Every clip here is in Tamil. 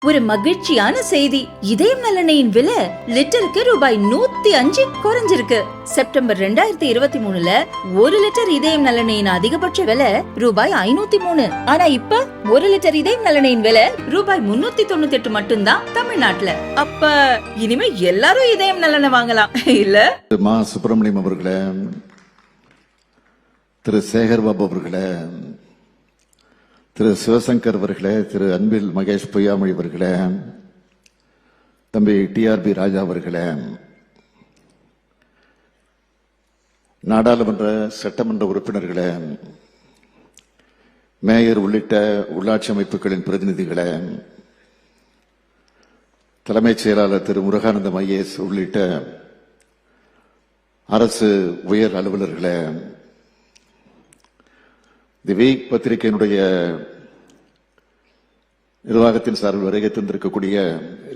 ஒரு மகிழ்ச்சியான செய்தி. இதயம் நல்லெண்ணெயின் விலை லிட்டருக்கு ரூபாய் 105 குறைஞ்சிருக்கு. செப்டம்பர் 2023ல 1 லிட்டர் இதயம் நல்லெண்ணெயின் அதிகபட்ச விலை ரூபாய் 503. ஆனா இப்ப 1 லிட்டர் இதயம் நல்லெண்ணெயின் விலை ரூபாய் 398 மட்டும்தான் தமிழ்நாட்டுல. அப்ப இனிமே எல்லாரும் இதயம் நல்லெண்ணெய் வாங்கலாம் இல்ல? மா சுப்பிரமணியம் அவர்களே, திரு சேகர் பாபு அவர்களே, திரு சிவசங்கர் அவர்களே, திரு அன்பில் மகேஷ் பொய்யாமொழி அவர்களே, தம்பி TRB ராஜா அவர்களே, நாடாளுமன்ற சட்டமன்ற உறுப்பினர்களே, மேயர் உள்ளிட்ட உள்ளாட்சி அமைப்புகளின் பிரதிநிதிகளே, தலைமைச் செயலாளர் திரு முருகானந்தம் IAS உள்ளிட்ட அரசு உயர் அலுவலர்களே, தி வீக் பத்திரிகையினுடைய நிர்வாகத்தின் சார்பில் வருகை தந்திருக்கக்கூடிய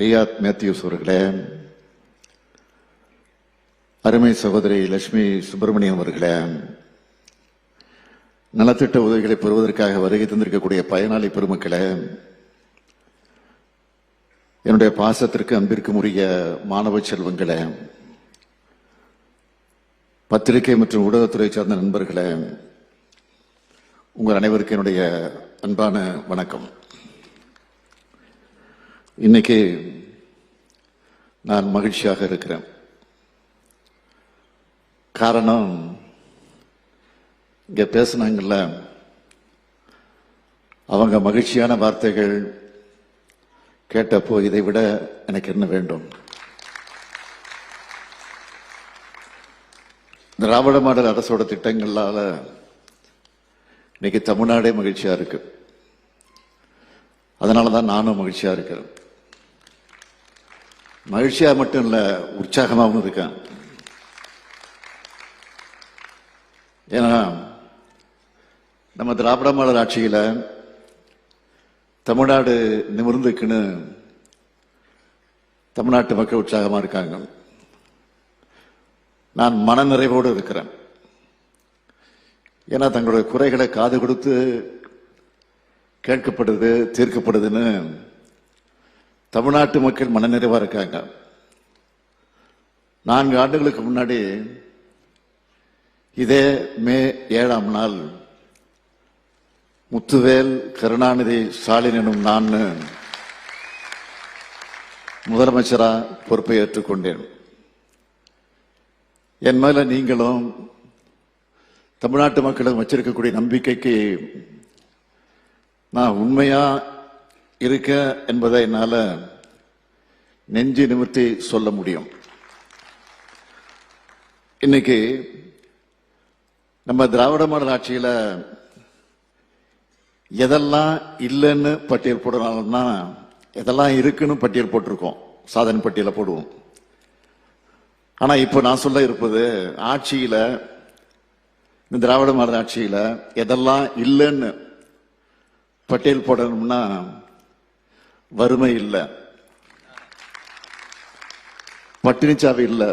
ரியாத் மேத்யூஸ் அவர்களே, அருமை சகோதரி லட்சுமி சுப்பிரமணியம் அவர்களே, நலத்திட்ட உதவிகளை பெறுவதற்காக வருகை தந்திருக்கக்கூடிய பயனாளி பெருமக்களே, என்னுடைய பாசத்திற்கு அன்பிற்கும் உரிய மாணவ செல்வங்களே, பத்திரிகை மற்றும் ஊடகத்துறை சார்ந்த நண்பர்களே, உங்கள் அனைவருக்கும் என்னுடைய அன்பான வணக்கம். இன்னைக்கு நான் மகிழ்ச்சியாக இருக்கிறேன். காரணம், இங்க பேசினாங்கல்ல, அவங்க மகிழ்ச்சியான வார்த்தைகள் கேட்டப்போ இதை விட எனக்கு என்ன வேண்டும்? திராவிட மாடல் அரசோட திட்டங்களால இன்னைக்கு தமிழ்நாடே மகிழ்ச்சியா இருக்கு. அதனாலதான் நானும் மகிழ்ச்சியா இருக்கிறேன். மகிழ்ச்சியா மட்டும் இல்ல, உற்சாகமாகவும் இருக்கேன். ஏன்னா நம்ம திராவிட மாடல் ஆட்சியில தமிழ்நாடு நிமிர்ந்துக்குன்னு தமிழ்நாட்டு மக்கள் உற்சாகமா இருக்காங்க. நான் மனநிறைவோடு இருக்கிறேன். ஏன்னா தங்களுடைய குறைகளை காது கொடுத்து கேட்கப்படுது, தீர்க்கப்படுதுன்னு தமிழ்நாட்டு மக்கள் மனநிறைவா இருக்காங்க. 4 ஆண்டுகளுக்கு முன்னாடி இதே மே 7ஆம் நாள் முத்துவேல் கருணாநிதி ஸ்டாலின் எனும் நான் முதலமைச்சரா பொறுப்பை ஏற்றுக்கொண்டேன். என் மேல நீங்களும் தமிழ்நாட்டு மக்களும் வச்சிருக்கக்கூடிய நம்பிக்கைக்கு நான் உண்மையா இருக்க என்பதை என்னால நெஞ்சு நிமிர்த்தி சொல்ல முடியும். இன்னைக்கு நம்ம திராவிட மாடல் ஆட்சியில எதெல்லாம் இல்லைன்னு பட்டியல் போடணும்னா எதெல்லாம் இருக்குன்னு பட்டியல் போட்டிருக்கோம், சாதனை பட்டியலை போடுவோம். ஆனா இப்ப நான் சொல்ல இருப்பது, ஆட்சியில இந்த திராவிட மாடல் ஆட்சியில எதெல்லாம் இல்லைன்னு பட்டியல் போடணும்னா வறுமை இல்லை, பட்டினிச்சாவு இல்லை,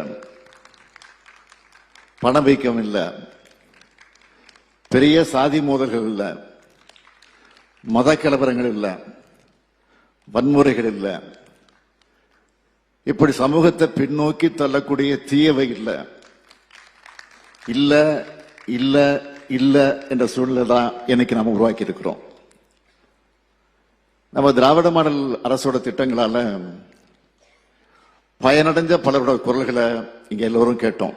பணவீக்கம் இல்லை, பெரிய சாதி மோதல்கள் இல்லை, மத கலவரங்கள் இல்லை, வன்முறைகள் இல்லை, இப்படி சமூகத்தை பின்னோக்கி தள்ளக்கூடிய தீயவை இல்லை. இல்ல இல்ல இல்ல என்ற சூழ்நிலை தான் இன்னைக்கு நாம் உருவாக்கி இருக்கிறோம். நம்ம திராவிட மாடல் அரசோட திட்டங்களால பயனடைஞ்ச பலரோட குரல்களை இங்க எல்லோரும் கேட்டோம்.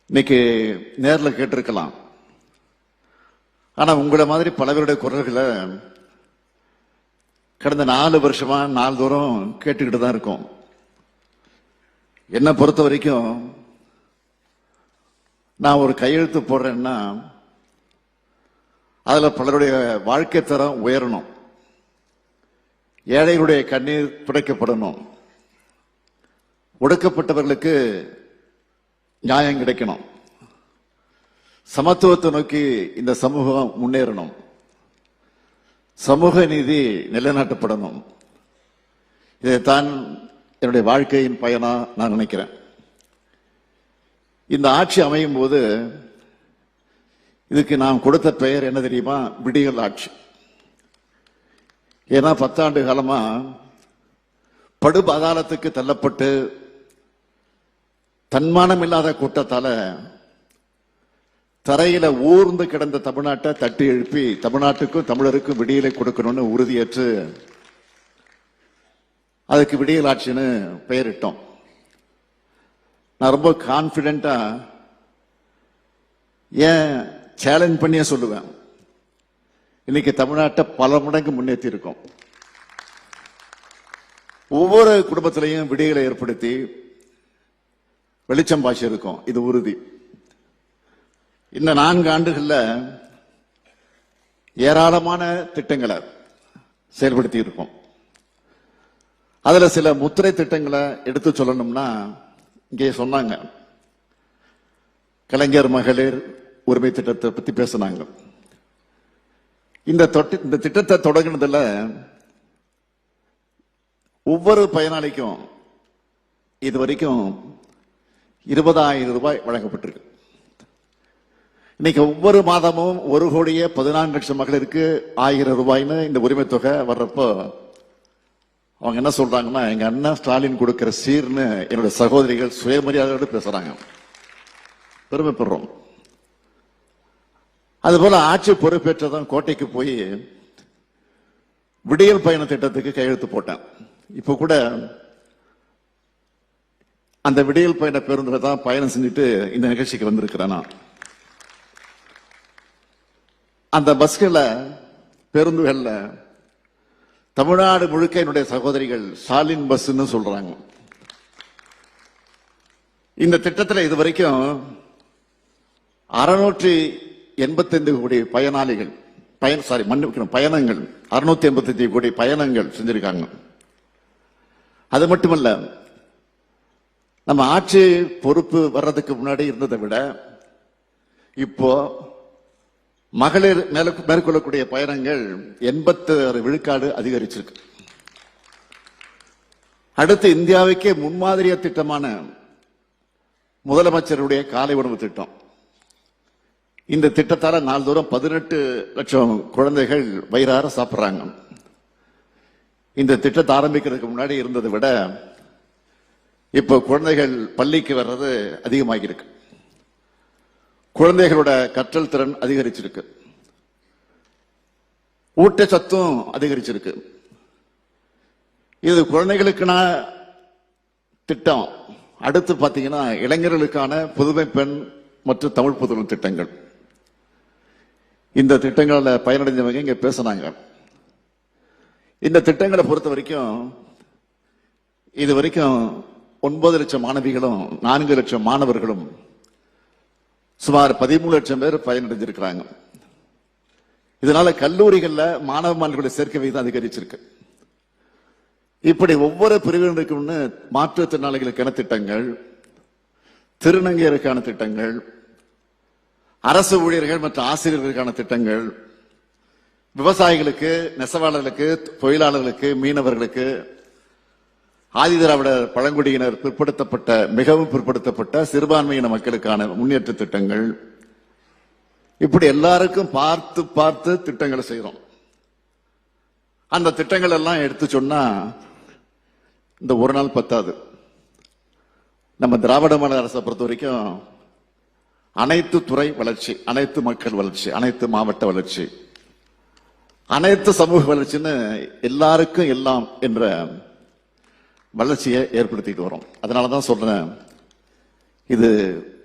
இன்னைக்கு நேர்ல கேட்டிருக்கலாம். ஆனா உங்களை மாதிரி பலவருடைய குரல்களை கடந்த 4 வருஷமா நாள்தோறும் கேட்டுக்கிட்டு தான் இருக்கோம். என்னை பொறுத்த வரைக்கும் நான் ஒரு கையெழுத்து போடுறேன்னா அதுல பலருடைய வாழ்க்கை தரம் உயரணும், ஏழைகளுடைய கண்ணீர் துடைக்கப்படணும், ஒடுக்கப்பட்டவர்களுக்கு நியாயம் கிடைக்கணும், சமத்துவத்தை நோக்கி இந்த சமூகம் முன்னேறணும், சமூக நீதி நிலைநாட்டப்படணும். இதைத்தான் என்னுடைய வாழ்க்கையின் பயனா நான் நினைக்கிறேன். இந்த ஆட்சி அமையும் போது இதுக்கு நாம் கொடுத்த பெயர் என்ன தெரியுமா? விடியல் ஆட்சி. ஏன்னா 10 ஆண்டு காலமா படுபாதாளத்துக்கு தள்ளப்பட்டு தன்மானம் இல்லாத கூட்டத்தால தரையில ஊர்ந்து கிடந்த தமிழ்நாட்டை தட்டி எழுப்பி தமிழ்நாட்டுக்கும் தமிழருக்கும் விடியலை கொடுக்கணும்னு உறுதியேற்று அதுக்கு விடியல் ஆட்சின்னு பெயரிட்டோம். நான் ரொம்ப கான்பிடென்டா ஏன் சேலஞ்ச் பண்ணியே சொல்லுவேன், இன்னைக்கு தமிழ்நாட்டை பல மடங்கு முன்னேற்றி இருக்கோம். ஒவ்வொரு குடும்பத்திலையும் விடியலை ஏற்படுத்தி வெளிச்சம் பாய்ச்சி இருக்கும், இது உறுதி. இந்த 4 ஆண்டுகள்ல ஏராளமான திட்டங்களை செயல்படுத்தி இருக்கோம். அதுல சில முத்திரை திட்டங்களை எடுத்து சொல்லணும்னா, இங்கே சொன்னாங்க கலைஞர் மகளிர் உரிமை திட்டத்தை பத்தி பேசினாங்க. இந்த திட்டத்தை தொடங்கினதுல ஒவ்வொரு பயனாளிக்கும் இதுவரைக்கும் 20,000 ரூபாய் வழங்கப்பட்டிருக்கு. இன்னைக்கு ஒவ்வொரு மாதமும் 1,14,00,000 மகளிருக்கு 1000 ரூபாய்னு இந்த உரிமை தொகை வர்றப்போ அவங்க என்ன சொல்றாங்கன்னா, எங்க அண்ணன் ஸ்டாலின் கொடுக்கிற சீர்னு என்னுடைய சகோதரிகள் சுயமரியாதையோடு பேசுறாங்க. பெருமைப்படுறோம். அதுபோல ஆட்சி பொறுப்பேற்றதும் கோட்டைக்கு போய் விடியல் பயண திட்டத்துக்கு கையெழுத்து போட்டேன். இப்ப கூட அந்த விடியல் பயண பேருந்துல தான் பயணம் செஞ்சுட்டு இந்த நிகழ்ச்சிக்கு வந்திருக்கிறேன். நான் அந்த பஸ்கள்ல பேருந்துகள்ல தமிழ்நாடு முழுக்க என்னுடைய சகோதரிகள் ஸ்டாலின் பஸ்ன்னு சொல்றாங்க. இந்த திட்டத்தில் இதுவரைக்கும் 685 கோடி பயனாளிகள் பயணங்கள் 685 கோடி பயணங்கள் செஞ்சிருக்காங்க. அது மட்டுமல்ல, நம்ம ஆட்சி பொறுப்பு வர்றதுக்கு முன்னாடி இருந்ததை விட இப்போ மகளிர் மேற்கொள்ளக்கூடிய பயணங்கள் 86 விழுக்காடு அதிகரிச்சிருக்கு. அடுத்து இந்தியாவுக்கே முன்மாதிரிய திட்டமான முதலமைச்சருடைய காலை உணவு திட்டம். இந்த திட்டத்தால நாள்தோறும் 18 லட்சம் குழந்தைகள் வயிறார சாப்பிடுறாங்க. இந்த திட்டத்தை ஆரம்பிக்கிறதுக்கு முன்னாடி இருந்ததை விட இப்போ குழந்தைகள் பள்ளிக்கு வர்றது அதிகமாகி இருக்கு. குழந்தைகளோட கற்றல் திறன் அதிகரிச்சிருக்கு. ஊட்டச்சத்தும் அதிகரிச்சிருக்கு. இது குழந்தைகளுக்கான திட்டம். அடுத்து பாத்தீங்கன்னா இளைஞர்களுக்கான புதுமை பெண் மற்றும் தமிழ் புதுமை திட்டங்கள். இந்த திட்டங்கள பயனடைஞ்சவங்க இங்க பேசினாங்க. இந்த திட்டங்களை பொறுத்த வரைக்கும் இது வரைக்கும் 9 லட்சம் மாணவிகளும் 4 லட்சம் மாணவர்களும் சுமார் 13 லட்சம் பேர் பயனடைஞ்சிருக்கிறாங்க. இதனால கல்லூரிகள்ல மாணவ மாணவிகளுடைய சேர்க்கை விகிதம் அதிகரிச்சிருக்கு. இப்படி ஒவ்வொரு பிரிவினருக்கும்னு மாற்றுத்திறனாளிகளுக்கான திட்டங்கள், திருநங்கையருக்கான திட்டங்கள், அரசு ஊழியர்கள் மற்றும் ஆசிரியர்களுக்கான திட்டங்கள், விவசாயிகளுக்கு, நெசவாளர்களுக்கு, தொழிலாளர்களுக்கு, மீனவர்களுக்கு, ஆதிதிராவிடர் பழங்குடியினர் பிற்படுத்தப்பட்ட மிகவும் பிற்படுத்தப்பட்ட சிறுபான்மையின மக்களுக்கான முன்னேற்ற திட்டங்கள், இப்படி எல்லாருக்கும் பார்த்து பார்த்து திட்டங்களை செய்யறோம். அந்த திட்டங்கள் எல்லாம் எடுத்து சொன்னா இந்த ஒரு நாள் பத்தாது. நம்ம திராவிட மாடல் அரசை பொறுத்த வரைக்கும் அனைத்து துறை வளர்ச்சி, அனைத்து மக்கள் வளர்ச்சி, அனைத்து மாவட்ட வளர்ச்சி, அனைத்து சமூக வளர்ச்சின்னு எல்லாருக்கும் எல்லாம் என்ற வளர்ச்சியை ஏற்படுத்திட்டு வரோம். அதனாலதான் சொல்றேன், இது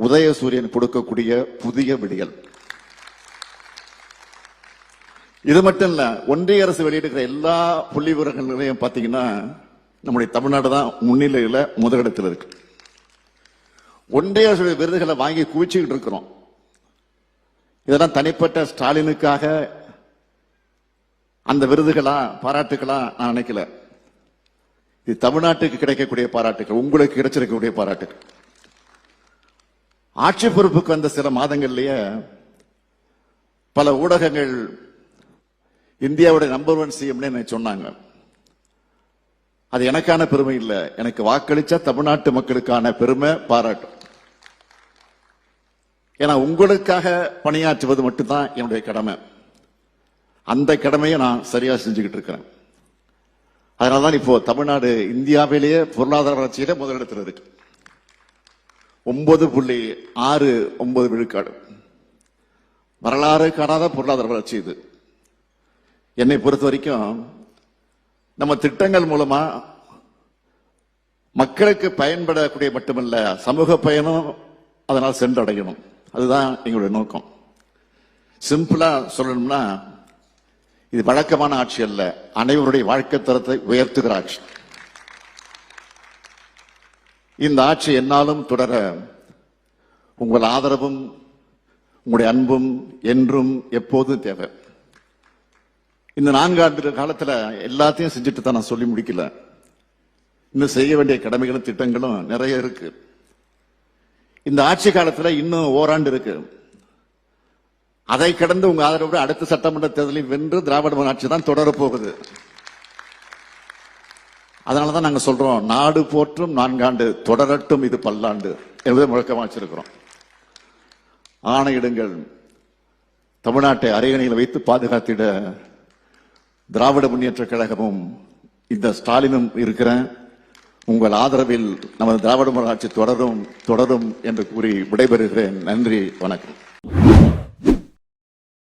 உதயசூரியன் கொடுக்கக்கூடிய புதிய விடியல். இது மட்டும் இல்ல, ஒன்றிய அரசு வெளியிடுகிற எல்லா புள்ளி விவரங்களையும் பாத்தீங்கன்னா நம்முடைய தமிழ்நாடு தான் முன்னிலையில முதலிடத்தில் இருக்கு. ஒன்றிய அரசு விருதுகளை வாங்கி குவிச்சுக்கிட்டு இருக்கிறோம். இதெல்லாம் தனிப்பட்ட ஸ்டாலினுக்காக அந்த விருதுகளா பாராட்டுகளா நான் நினைக்கல. இது தமிழ்நாட்டுக்கு கிடைக்கக்கூடிய பாராட்டுகள், உங்களுக்கு கிடைச்சிருக்கக்கூடிய பாராட்டுகள். ஆட்சி பொறுப்புக்கு வந்த சில மாதங்கள்லயே பல ஊடகங்கள் இந்தியாவுடைய நம்பர் 1 சிஎம்னு சொன்னாங்க. அது எனக்கான பெருமை இல்லை, எனக்கு வாக்களிச்ச தமிழ்நாட்டு மக்களுக்கான பெருமை, பாராட்டு. ஏன்னா உங்களுக்காக பணியாற்றுவது மட்டும்தான் என்னுடைய கடமை. அந்த கடமையை நான் சரியா செஞ்சுக்கிட்டு இருக்கிறேன். அதனாலதான் இப்போ தமிழ்நாடு இந்தியாவிலேயே பொருளாதார வளர்ச்சியில முதலிடத்தில் இருக்கு. 9.69 விழுக்காடு. வரலாறு காணாத பொருளாதார வளர்ச்சி இது. என்னை பொறுத்த வரைக்கும் நம்ம திட்டங்கள் மூலமா மக்களுக்கு பயன்படக்கூடிய மட்டுமல்ல, சமூக பயனும் அதனால் சென்றடையணும். அதுதான் எங்களுடைய நோக்கம். சிம்பிளா சொல்லணும்னா, இது வழக்கமான ஆட்சி அல்ல, அனைவருடைய வாழ்க்கை தரத்தை உயர்த்துகிற ஆட்சி. இந்த ஆட்சி என்னாலும் தொடர உங்கள் ஆதரவும் உங்களுடைய அன்பும் என்றும் எப்போதும் தேவை. இந்த 4 ஆண்டு காலத்துல எல்லாத்தையும் செஞ்சுட்டு தான் நான் சொல்லி முடிக்கல. இன்னும் செய்ய வேண்டிய கடமைகளும் திட்டங்களும் நிறைய இருக்கு. இந்த ஆட்சி காலத்துல இன்னும் ஓராண்டு இருக்கு. அதை கடந்து உங்க ஆதரவு அடுத்த சட்டமன்ற தேர்தலில் வென்று திராவிட மாடல் ஆட்சி தான் தொடர போகுது. அதனாலதான் நாங்க சொல்றோம், நாடு போற்றும் 4 ஆண்டு தொடரட்டும் இது பல்லாண்டு என்பதை முழக்கமா வச்சிருக்கிறோம். ஆணையிடுங்கள், தமிழ்நாட்டை அரியணையில் வைத்து பாதுகாத்திட திராவிட முன்னேற்ற கழகமும் இந்த ஸ்டாலினும் இருக்கிறேன். உங்கள் ஆதரவில் நமது திராவிட மாடல் ஆட்சி தொடரும் என்று கூறி விடைபெறுகிறேன். நன்றி, வணக்கம்.